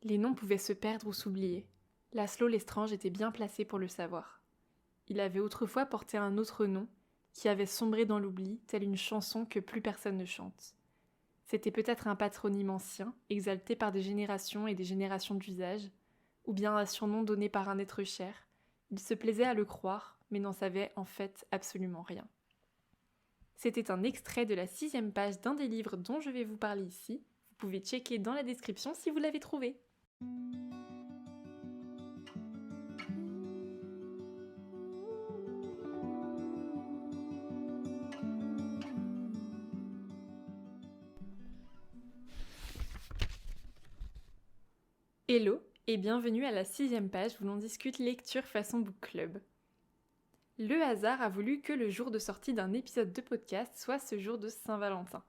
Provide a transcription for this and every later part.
Les noms pouvaient se perdre ou s'oublier. Laszlo Lestrange était bien placé pour le savoir. Il avait autrefois porté un autre nom, qui avait sombré dans l'oubli, telle une chanson que plus personne ne chante. C'était peut-être un patronyme ancien, exalté par des générations et des générations d'usage, ou bien un surnom donné par un être cher. Il se plaisait à le croire, mais n'en savait en fait absolument rien. C'était un extrait de la 6e page d'un des livres dont je vais vous parler ici. Vous pouvez checker dans la description si vous l'avez trouvé. Hello et bienvenue à la 6e page où l'on discute lecture façon book club. Le hasard a voulu que le jour de sortie d'un épisode de podcast soit ce jour de Saint-Valentin.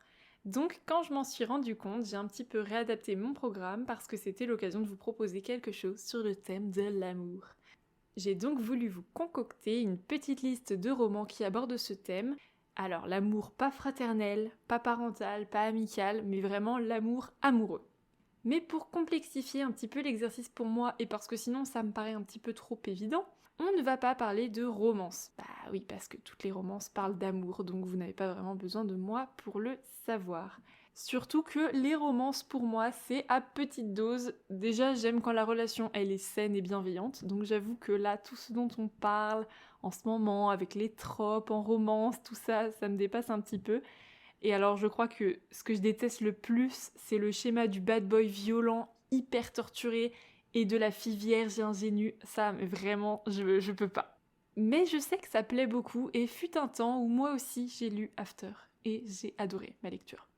Donc quand je m'en suis rendu compte, j'ai un petit peu réadapté mon programme parce que c'était l'occasion de vous proposer quelque chose sur le thème de l'amour. J'ai donc voulu vous concocter une petite liste de romans qui abordent ce thème. Alors l'amour pas fraternel, pas parental, pas amical, mais vraiment l'amour amoureux. Mais pour complexifier un petit peu l'exercice pour moi, et parce que sinon ça me paraît un petit peu trop évident, on ne va pas parler de romance. Bah oui, parce que toutes les romances parlent d'amour, donc vous n'avez pas vraiment besoin de moi pour le savoir. Surtout que les romances pour moi c'est à petite dose. Déjà j'aime quand la relation elle est saine et bienveillante, donc j'avoue que là tout ce dont on parle en ce moment avec les tropes en romance, tout ça, ça me dépasse un petit peu. Et alors je crois que ce que je déteste le plus, c'est le schéma du bad boy violent, hyper torturé, et de la fille vierge et ingénue. Ça, mais vraiment, je peux pas. Mais je sais que ça plaît beaucoup, et fut un temps où moi aussi j'ai lu After, et j'ai adoré ma lecture.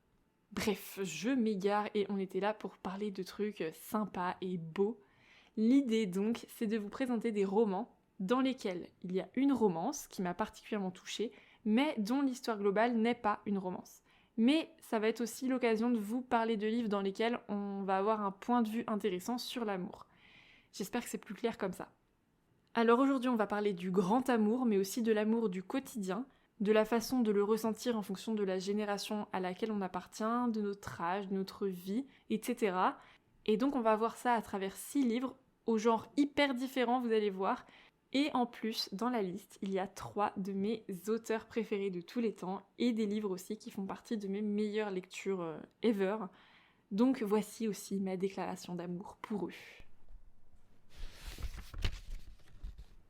Bref, je m'égare, et on était là pour parler de trucs sympas et beaux. L'idée donc, c'est de vous présenter des romans dans lesquels il y a une romance qui m'a particulièrement touchée, mais dont l'histoire globale n'est pas une romance. Mais ça va être aussi l'occasion de vous parler de livres dans lesquels on va avoir un point de vue intéressant sur l'amour. J'espère que c'est plus clair comme ça. Alors aujourd'hui on va parler du grand amour, mais aussi de l'amour du quotidien, de la façon de le ressentir en fonction de la génération à laquelle on appartient, de notre âge, de notre vie, etc. Et donc on va voir ça à travers 6 livres, aux genres hyper différents, vous allez voir. Et en plus, dans la liste, il y a 3 de mes auteurs préférés de tous les temps, et des livres aussi qui font partie de mes meilleures lectures ever. Donc voici aussi ma déclaration d'amour pour eux.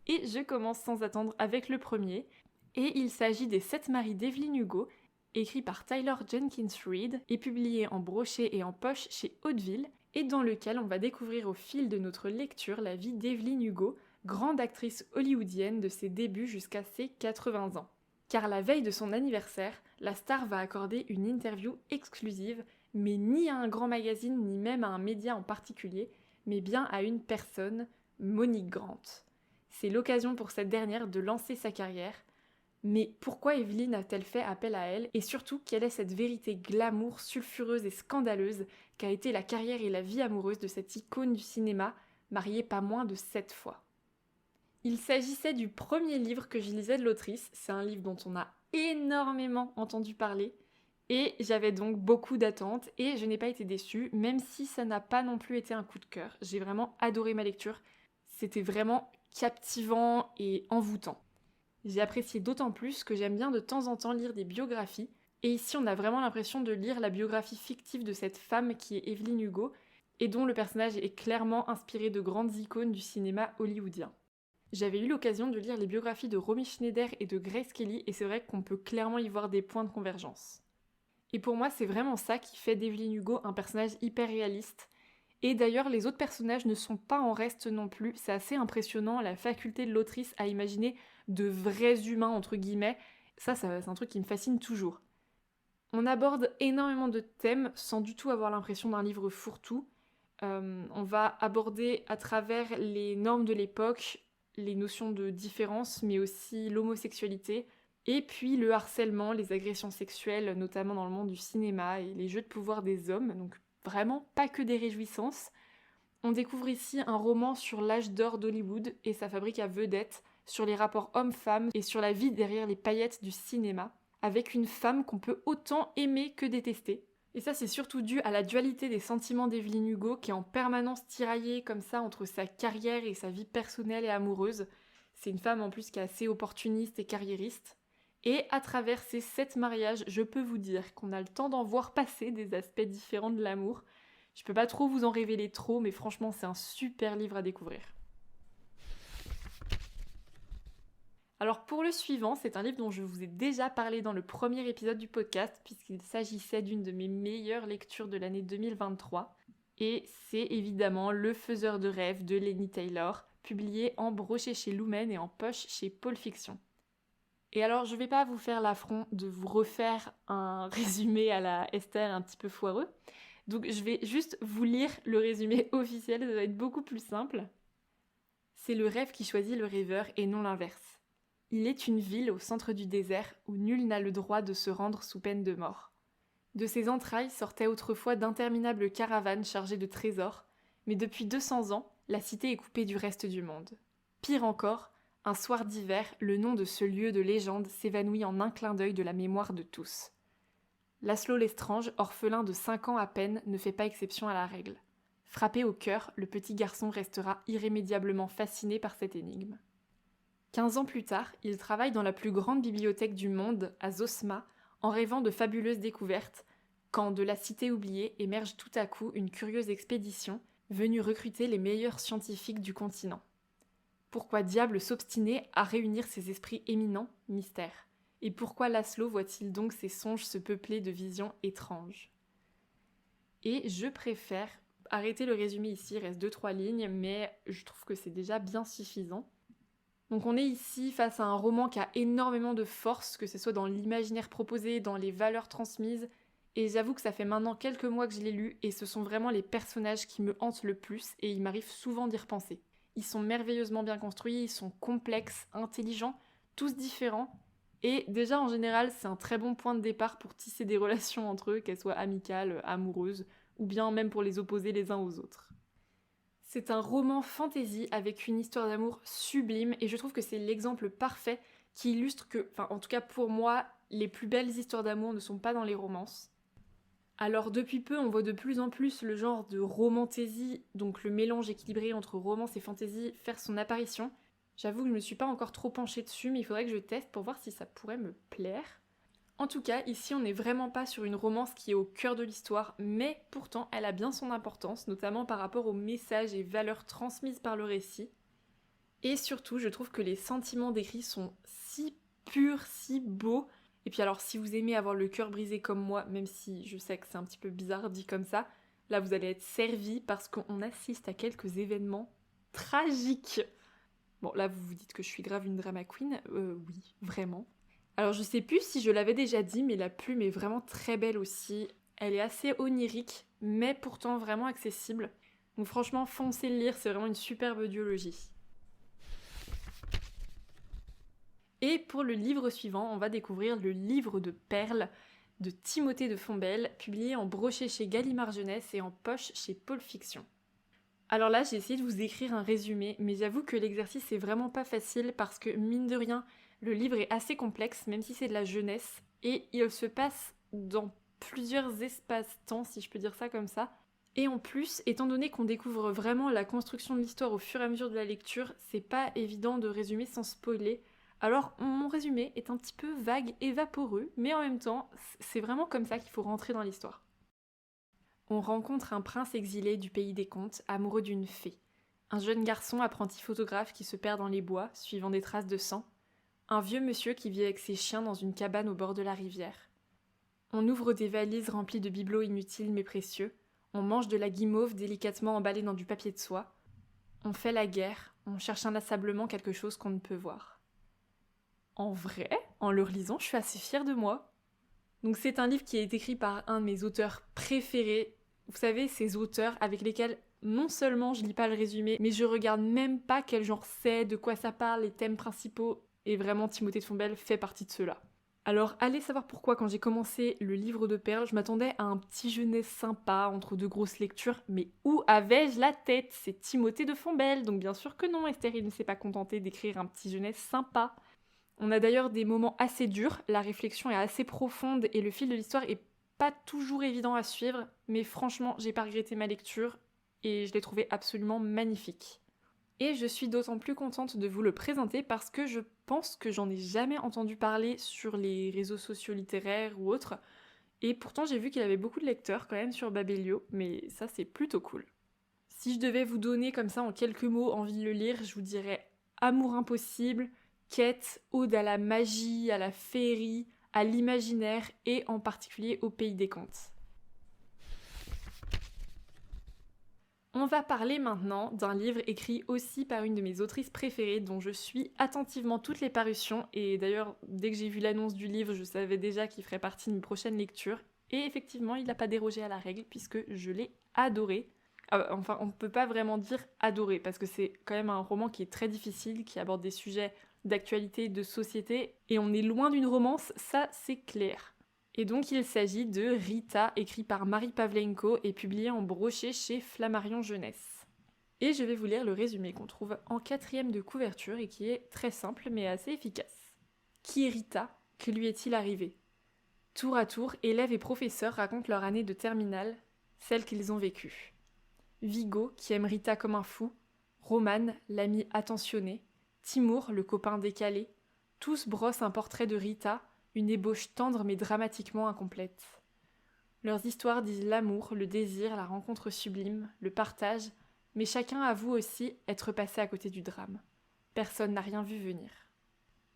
Et je commence sans attendre avec le premier, et il s'agit des 7 maris d'Evelyn Hugo, écrit par Tyler Jenkins Reid et publié en brochet et en poche chez Hauteville, et dans lequel on va découvrir au fil de notre lecture la vie d'Evelyn Hugo, grande actrice hollywoodienne de ses débuts jusqu'à ses 80 ans. Car la veille de son anniversaire, la star va accorder une interview exclusive, mais ni à un grand magazine ni même à un média en particulier, mais bien à une personne, Monique Grant. C'est l'occasion pour cette dernière de lancer sa carrière. Mais pourquoi Evelyn a-t-elle fait appel à elle? Et surtout, quelle est cette vérité glamour, sulfureuse et scandaleuse qu'a été la carrière et la vie amoureuse de cette icône du cinéma, mariée pas moins de 7 fois? Il s'agissait du premier livre que je lisais de l'autrice, c'est un livre dont on a énormément entendu parler, et j'avais donc beaucoup d'attentes, et je n'ai pas été déçue, même si ça n'a pas non plus été un coup de cœur. J'ai vraiment adoré ma lecture, c'était vraiment captivant et envoûtant. J'ai apprécié d'autant plus que j'aime bien de temps en temps lire des biographies, et ici on a vraiment l'impression de lire la biographie fictive de cette femme qui est Evelyn Hugo, et dont le personnage est clairement inspiré de grandes icônes du cinéma hollywoodien. J'avais eu l'occasion de lire les biographies de Romy Schneider et de Grace Kelly, et c'est vrai qu'on peut clairement y voir des points de convergence. Et pour moi, c'est vraiment ça qui fait d'Evelyn Hugo un personnage hyper réaliste. Et d'ailleurs, les autres personnages ne sont pas en reste non plus. C'est assez impressionnant, la faculté de l'autrice à imaginer de vrais humains, entre guillemets. Ça, c'est un truc qui me fascine toujours. On aborde énormément de thèmes sans du tout avoir l'impression d'un livre fourre-tout. On va aborder à travers les normes de l'époque, les notions de différence, mais aussi l'homosexualité, et puis le harcèlement, les agressions sexuelles, notamment dans le monde du cinéma, et les jeux de pouvoir des hommes, donc vraiment pas que des réjouissances. On découvre ici un roman sur l'âge d'or d'Hollywood et sa fabrique à vedettes, sur les rapports hommes-femmes et sur la vie derrière les paillettes du cinéma, avec une femme qu'on peut autant aimer que détester. Et ça, c'est surtout dû à la dualité des sentiments d'Evelyn Hugo, qui est en permanence tiraillée comme ça entre sa carrière et sa vie personnelle et amoureuse. C'est une femme en plus qui est assez opportuniste et carriériste. Et à travers ces 7 mariages, je peux vous dire qu'on a le temps d'en voir passer des aspects différents de l'amour. Je peux pas trop vous en révéler trop, mais franchement, c'est un super livre à découvrir. Alors pour le suivant, c'est un livre dont je vous ai déjà parlé dans le premier épisode du podcast, puisqu'il s'agissait d'une de mes meilleures lectures de l'année 2023. Et c'est évidemment Le Faiseur de rêves de Laini Taylor, publié en brochet chez Lumen et en poche chez Pôle Fiction. Et alors je vais pas vous faire l'affront de vous refaire un résumé à la Esther un petit peu foireux, donc je vais juste vous lire le résumé officiel, ça va être beaucoup plus simple. C'est le rêve qui choisit le rêveur et non l'inverse. Il est une ville au centre du désert où nul n'a le droit de se rendre sous peine de mort. De ses entrailles sortaient autrefois d'interminables caravanes chargées de trésors, mais depuis 200 ans, la cité est coupée du reste du monde. Pire encore, un soir d'hiver, le nom de ce lieu de légende s'évanouit en un clin d'œil de la mémoire de tous. Laszlo Lestrange, orphelin de 5 ans à peine, ne fait pas exception à la règle. Frappé au cœur, le petit garçon restera irrémédiablement fasciné par cette énigme. 15 ans plus tard, il travaille dans la plus grande bibliothèque du monde, à Zosma, en rêvant de fabuleuses découvertes, quand de la cité oubliée émerge tout à coup une curieuse expédition venue recruter les meilleurs scientifiques du continent. Pourquoi diable s'obstiner à réunir ces esprits éminents? Mystère. Et pourquoi Laszlo voit-il donc ses songes se peupler de visions étranges? Et je préfère arrêter le résumé ici, il reste 2-3 lignes, mais je trouve que c'est déjà bien suffisant. Donc on est ici face à un roman qui a énormément de force, que ce soit dans l'imaginaire proposé, dans les valeurs transmises, et j'avoue que ça fait maintenant quelques mois que je l'ai lu, et ce sont vraiment les personnages qui me hantent le plus, et il m'arrive souvent d'y repenser. Ils sont merveilleusement bien construits, ils sont complexes, intelligents, tous différents, et déjà en général c'est un très bon point de départ pour tisser des relations entre eux, qu'elles soient amicales, amoureuses, ou bien même pour les opposer les uns aux autres. C'est un roman fantasy avec une histoire d'amour sublime et je trouve que c'est l'exemple parfait qui illustre que, en tout cas pour moi, les plus belles histoires d'amour ne sont pas dans les romances. Alors depuis peu, on voit de plus en plus le genre de romantaisie, donc le mélange équilibré entre romance et fantasy, faire son apparition. J'avoue que je me suis pas encore trop penchée dessus, mais il faudrait que je teste pour voir si ça pourrait me plaire. En tout cas, ici on n'est vraiment pas sur une romance qui est au cœur de l'histoire, mais pourtant elle a bien son importance, notamment par rapport aux messages et valeurs transmises par le récit. Et surtout, je trouve que les sentiments décrits sont si purs, si beaux. Et puis alors, si vous aimez avoir le cœur brisé comme moi, même si je sais que c'est un petit peu bizarre dit comme ça, là vous allez être servi parce qu'on assiste à quelques événements tragiques. Bon, là vous vous dites que je suis grave une drama queen, oui, vraiment. Alors je sais plus si je l'avais déjà dit, mais la plume est vraiment très belle aussi. Elle est assez onirique, mais pourtant vraiment accessible. Donc franchement, foncez le lire, c'est vraiment une superbe duologie. Et pour le livre suivant, on va découvrir le livre de perles de Timothée de Fombelle, publié en brochet chez Gallimard Jeunesse et en poche chez Pôle Fiction. Alors là, j'ai essayé de vous écrire un résumé, mais j'avoue que l'exercice est vraiment pas facile parce que, mine de rien, le livre est assez complexe, même si c'est de la jeunesse, et il se passe dans plusieurs espaces-temps, si je peux dire ça comme ça. Et en plus, étant donné qu'on découvre vraiment la construction de l'histoire au fur et à mesure de la lecture, c'est pas évident de résumer sans spoiler. Alors, mon résumé est un petit peu vague et vaporeux, mais en même temps, c'est vraiment comme ça qu'il faut rentrer dans l'histoire. On rencontre un prince exilé du pays des contes, amoureux d'une fée. Un jeune garçon apprenti photographe qui se perd dans les bois, suivant des traces de sang. Un vieux monsieur qui vit avec ses chiens dans une cabane au bord de la rivière. On ouvre des valises remplies de bibelots inutiles mais précieux. On mange de la guimauve délicatement emballée dans du papier de soie. On fait la guerre, on cherche inlassablement quelque chose qu'on ne peut voir. En vrai, en le relisant, je suis assez fière de moi. Donc c'est un livre qui est écrit par un de mes auteurs préférés. Vous savez, ces auteurs avec lesquels non seulement je lis pas le résumé, mais je regarde même pas quel genre c'est, de quoi ça parle, les thèmes principaux. Et vraiment, Timothée de Fombelle fait partie de ceux-là. Alors, allez savoir pourquoi, quand j'ai commencé le livre de perles, je m'attendais à un petit jeunesse sympa entre deux grosses lectures, mais où avais-je la tête? C'est Timothée de Fombelle, donc bien sûr que non, Esther, il ne s'est pas contenté d'écrire un petit jeunesse sympa. On a d'ailleurs des moments assez durs, la réflexion est assez profonde et le fil de l'histoire est pas toujours évident à suivre, mais franchement, j'ai pas regretté ma lecture et je l'ai trouvé absolument magnifique. Et je suis d'autant plus contente de vous le présenter parce que je pense que j'en ai jamais entendu parler sur les réseaux sociaux littéraires ou autres. Et pourtant, j'ai vu qu'il avait beaucoup de lecteurs quand même sur Babelio, mais ça, c'est plutôt cool. Si je devais vous donner comme ça en quelques mots envie de le lire, je vous dirais Amour impossible, quête, ode à la magie, à la féerie, à l'imaginaire et en particulier au pays des contes. On va parler maintenant d'un livre écrit aussi par une de mes autrices préférées dont je suis attentivement toutes les parutions et d'ailleurs dès que j'ai vu l'annonce du livre je savais déjà qu'il ferait partie de mes prochaines lectures et effectivement il n'a pas dérogé à la règle puisque je l'ai adoré. Enfin on ne peut pas vraiment dire adoré parce que c'est quand même un roman qui est très difficile, qui aborde des sujets d'actualité et de société et on est loin d'une romance, ça c'est clair. Et donc il s'agit de Rita, écrit par Marie Pavlenko et publié en brochet chez Flammarion Jeunesse. Et je vais vous lire le résumé qu'on trouve en 4e de couverture et qui est très simple mais assez efficace. Qui est Rita ? Que lui est-il arrivé ? Tour à tour, élèves et professeurs racontent leur année de terminale, celle qu'ils ont vécue. Vigo, qui aime Rita comme un fou, Romane, l'ami attentionné, Timour, le copain décalé, tous brossent un portrait de Rita, une ébauche tendre mais dramatiquement incomplète. Leurs histoires disent l'amour, le désir, la rencontre sublime, le partage, mais chacun avoue aussi être passé à côté du drame. Personne n'a rien vu venir.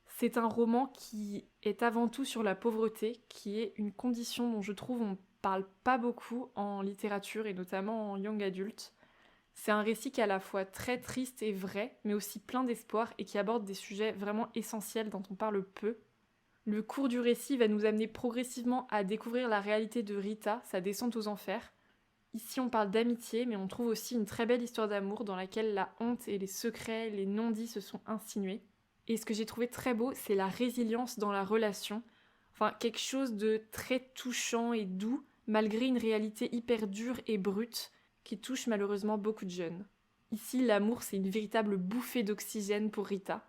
C'est un roman qui est avant tout sur la pauvreté, qui est une condition dont je trouve on parle pas beaucoup en littérature et notamment en young adult. C'est un récit qui est à la fois très triste et vrai, mais aussi plein d'espoir et qui aborde des sujets vraiment essentiels dont on parle peu. Le cours du récit va nous amener progressivement à découvrir la réalité de Rita, sa descente aux enfers. Ici on parle d'amitié, mais on trouve aussi une très belle histoire d'amour dans laquelle la honte et les secrets, les non-dits se sont insinués. Et ce que j'ai trouvé très beau, c'est la résilience dans la relation. Enfin, quelque chose de très touchant et doux, malgré une réalité hyper dure et brute, qui touche malheureusement beaucoup de jeunes. Ici, l'amour, c'est une véritable bouffée d'oxygène pour Rita.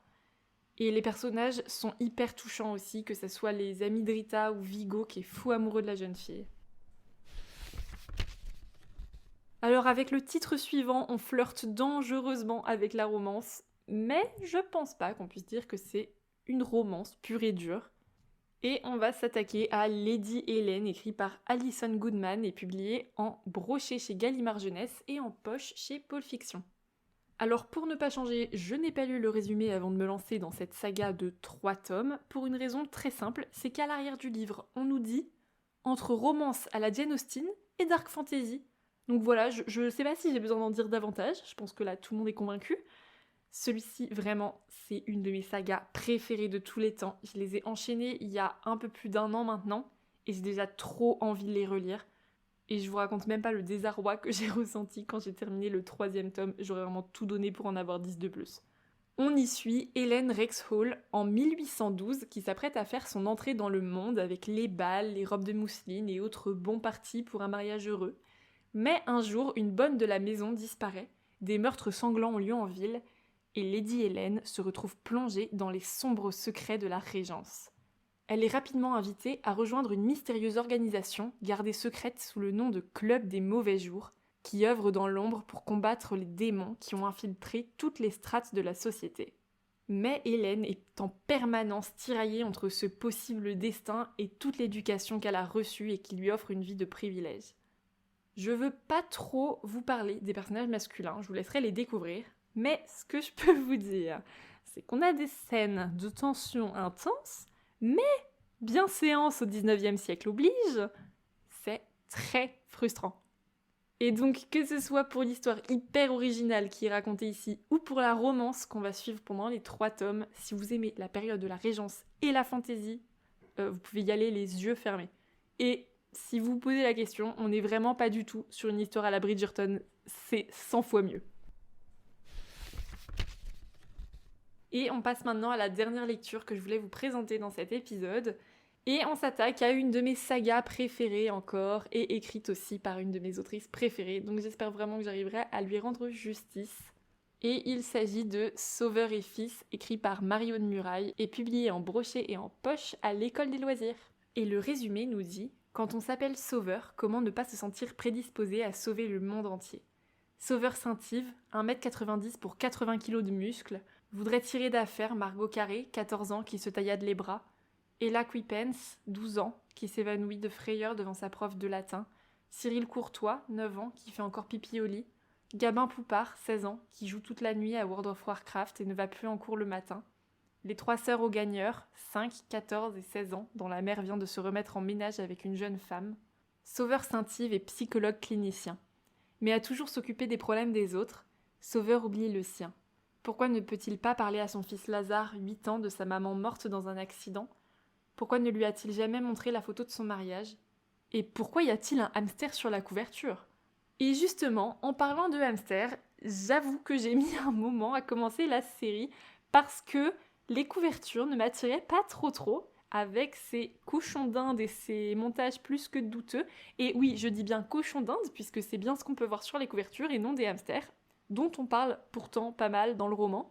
Et les personnages sont hyper touchants aussi, que ce soit les amis de Rita ou Vigo qui est fou amoureux de la jeune fille. Alors avec le titre suivant, on flirte dangereusement avec la romance, mais je pense pas qu'on puisse dire que c'est une romance pure et dure. Et on va s'attaquer à Lady Hélène, écrit par Alison Goodman et publié en brochet chez Gallimard Jeunesse et en poche chez Pôle Fiction. Alors pour ne pas changer, je n'ai pas lu le résumé avant de me lancer dans cette saga de 3 tomes, pour une raison très simple, c'est qu'à l'arrière du livre, on nous dit entre romance à la Jane Austen et dark fantasy. Donc voilà, je sais pas si j'ai besoin d'en dire davantage, je pense que là tout le monde est convaincu. Celui-ci, vraiment, c'est une de mes sagas préférées de tous les temps. Je les ai enchaînées il y a un peu plus d'1 an maintenant, et j'ai déjà trop envie de les relire. Et je vous raconte même pas le désarroi que j'ai ressenti quand j'ai terminé le 3e tome. J'aurais vraiment tout donné pour en avoir 10 de plus. On y suit Hélène Rexhall en 1812 qui s'apprête à faire son entrée dans le monde avec les bals, les robes de mousseline et autres bons partis pour un mariage heureux. Mais un jour, une bonne de la maison disparaît, des meurtres sanglants ont lieu en ville et Lady Hélène se retrouve plongée dans les sombres secrets de la Régence. Elle est rapidement invitée à rejoindre une mystérieuse organisation gardée secrète sous le nom de Club des Mauvais Jours, qui œuvre dans l'ombre pour combattre les démons qui ont infiltré toutes les strates de la société. Mais Hélène est en permanence tiraillée entre ce possible destin et toute l'éducation qu'elle a reçue et qui lui offre une vie de privilège. Je veux pas trop vous parler des personnages masculins, je vous laisserai les découvrir, mais ce que je peux vous dire, c'est qu'on a des scènes de tension intense, mais bienséance au 19e siècle oblige, c'est très frustrant. Et donc, que ce soit pour l'histoire hyper originale qui est racontée ici, ou pour la romance qu'on va suivre pendant les 3 tomes, si vous aimez la période de la Régence et la fantaisie, vous pouvez y aller les yeux fermés. Et si vous vous posez la question, on n'est vraiment pas du tout sur une histoire à la Bridgerton, c'est 100 fois mieux. Et on passe maintenant à la dernière lecture que je voulais vous présenter dans cet épisode. Et on s'attaque à une de mes sagas préférées encore, et écrite aussi par une de mes autrices préférées, donc j'espère vraiment que j'arriverai à lui rendre justice. Et il s'agit de Sauveur et Fils, écrit par Marie-Aude Muraille, et publié en brochet et en poche à l'École des loisirs. Et le résumé nous dit Quand on s'appelle Sauveur, comment ne pas se sentir prédisposé à sauver le monde entier? Sauveur Saint-Yves, 1m90 pour 80 kg de muscles, voudrait tirer d'affaire Margot Carré, 14 ans, qui se taillade les bras, Ella Quipens, 12 ans, qui s'évanouit de frayeur devant sa prof de latin, Cyril Courtois, 9 ans, qui fait encore pipi au lit, Gabin Poupard, 16 ans, qui joue toute la nuit à World of Warcraft et ne va plus en cours le matin, les 3 sœurs aux gagneurs, 5, 14 et 16 ans, dont la mère vient de se remettre en ménage avec une jeune femme. Sauveur Saint-Yves est psychologue clinicien. Mais à toujours s'occuper des problèmes des autres, Sauveur oublie le sien. Pourquoi ne peut-il pas parler à son fils Lazare, 8 ans, de sa maman morte dans un accident? Pourquoi ne lui a-t-il jamais montré la photo de son mariage? Et pourquoi y a-t-il un hamster sur la couverture? Et justement, en parlant de hamster, j'avoue que j'ai mis un moment à commencer la série parce que les couvertures ne m'attiraient pas trop, avec ces cochons d'Inde et ces montages plus que douteux. Et oui, je dis bien cochons d'Inde, puisque c'est bien ce qu'on peut voir sur les couvertures et non des hamsters, dont on parle pourtant pas mal dans le roman.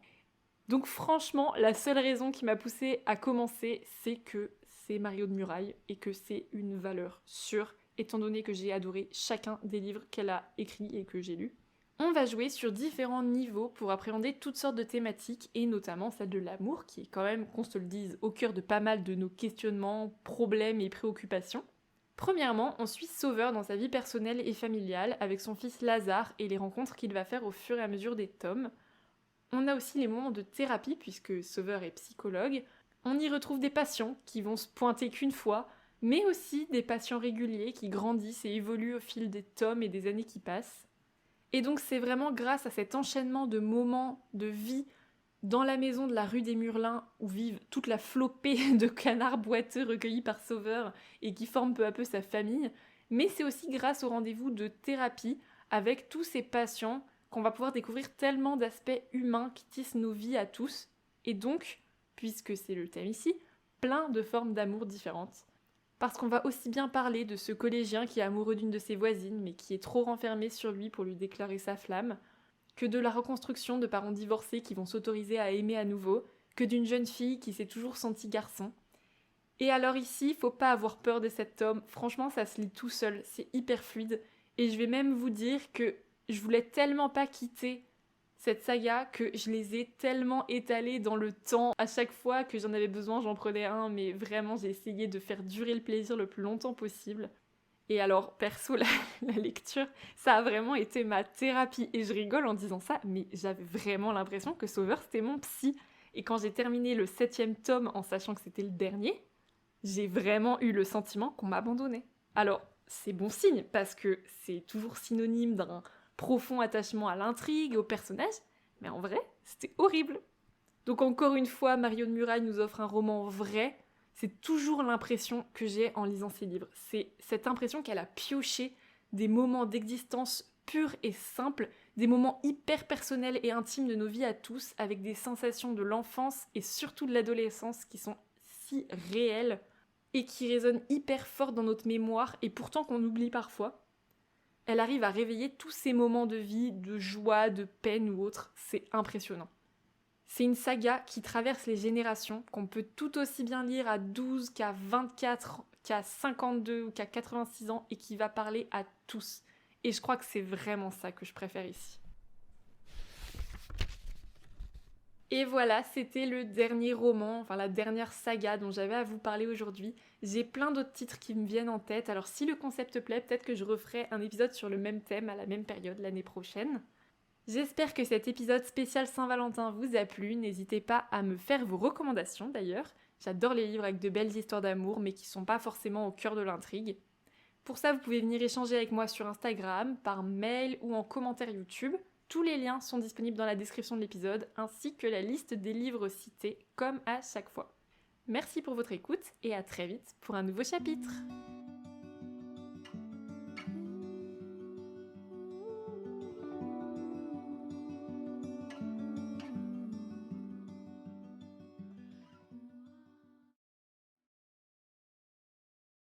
Donc franchement, la seule raison qui m'a poussée à commencer, c'est que c'est Mario de Muraille et que c'est une valeur sûre, étant donné que j'ai adoré chacun des livres qu'elle a écrits et que j'ai lus. On va jouer sur différents niveaux pour appréhender toutes sortes de thématiques, et notamment celle de l'amour, qui est quand même, qu'on se le dise, au cœur de pas mal de nos questionnements, problèmes et préoccupations. Premièrement, on suit Sauveur dans sa vie personnelle et familiale, avec son fils Lazare et les rencontres qu'il va faire au fur et à mesure des tomes. On a aussi les moments de thérapie, puisque Sauveur est psychologue. On y retrouve des patients qui vont se pointer qu'une fois, mais aussi des patients réguliers qui grandissent et évoluent au fil des tomes et des années qui passent. Et donc c'est vraiment grâce à cet enchaînement de moments de vie dans la maison de la rue des Murlins où vivent toute la flopée de canards boiteux recueillis par Sauveur et qui forment peu à peu sa famille, mais c'est aussi grâce au rendez-vous de thérapie avec tous ces patients qu'on va pouvoir découvrir tellement d'aspects humains qui tissent nos vies à tous, et donc, puisque c'est le thème ici, plein de formes d'amour différentes. Parce qu'on va aussi bien parler de ce collégien qui est amoureux d'une de ses voisines mais qui est trop renfermé sur lui pour lui déclarer sa flamme, que de la reconstruction de parents divorcés qui vont s'autoriser à aimer à nouveau, que d'une jeune fille qui s'est toujours sentie garçon. Et alors ici, faut pas avoir peur de cet tome, franchement ça se lit tout seul, c'est hyper fluide, et je vais même vous dire que je voulais tellement pas quitter cette saga que je les ai tellement étalés dans le temps. À chaque fois que j'en avais besoin, j'en prenais un, mais vraiment, j'ai essayé de faire durer le plaisir le plus longtemps possible. Et alors, perso, la lecture, ça a vraiment été ma thérapie. Et je rigole en disant ça, mais j'avais vraiment l'impression que Sauveur, c'était mon psy. Et quand j'ai terminé le 7e tome en sachant que c'était le dernier, j'ai vraiment eu le sentiment qu'on m'abandonnait. Alors, c'est bon signe, parce que c'est toujours synonyme d'un profond attachement à l'intrigue, au personnage, mais en vrai, c'était horrible. Donc encore une fois, Mario de Muraille nous offre un roman vrai. C'est toujours l'impression que j'ai en lisant ses livres. C'est cette impression qu'elle a pioché des moments d'existence purs et simples, des moments hyper personnels et intimes de nos vies à tous, avec des sensations de l'enfance et surtout de l'adolescence qui sont si réelles et qui résonnent hyper fort dans notre mémoire et pourtant qu'on oublie parfois. Elle arrive à réveiller tous ces moments de vie, de joie, de peine ou autre. C'est impressionnant. C'est une saga qui traverse les générations, qu'on peut tout aussi bien lire à 12 qu'à 24, qu'à 52 ou qu'à 86 ans et qui va parler à tous. Et je crois que c'est vraiment ça que je préfère ici. Et voilà, c'était le dernier roman, enfin la dernière saga dont j'avais à vous parler aujourd'hui. J'ai plein d'autres titres qui me viennent en tête, alors si le concept plaît, peut-être que je referai un épisode sur le même thème à la même période l'année prochaine. J'espère que cet épisode spécial Saint-Valentin vous a plu, n'hésitez pas à me faire vos recommandations d'ailleurs. J'adore les livres avec de belles histoires d'amour mais qui sont pas forcément au cœur de l'intrigue. Pour ça, vous pouvez venir échanger avec moi sur Instagram, par mail ou en commentaire YouTube. Tous les liens sont disponibles dans la description de l'épisode, ainsi que la liste des livres cités, comme à chaque fois. Merci pour votre écoute et à très vite pour un nouveau chapitre.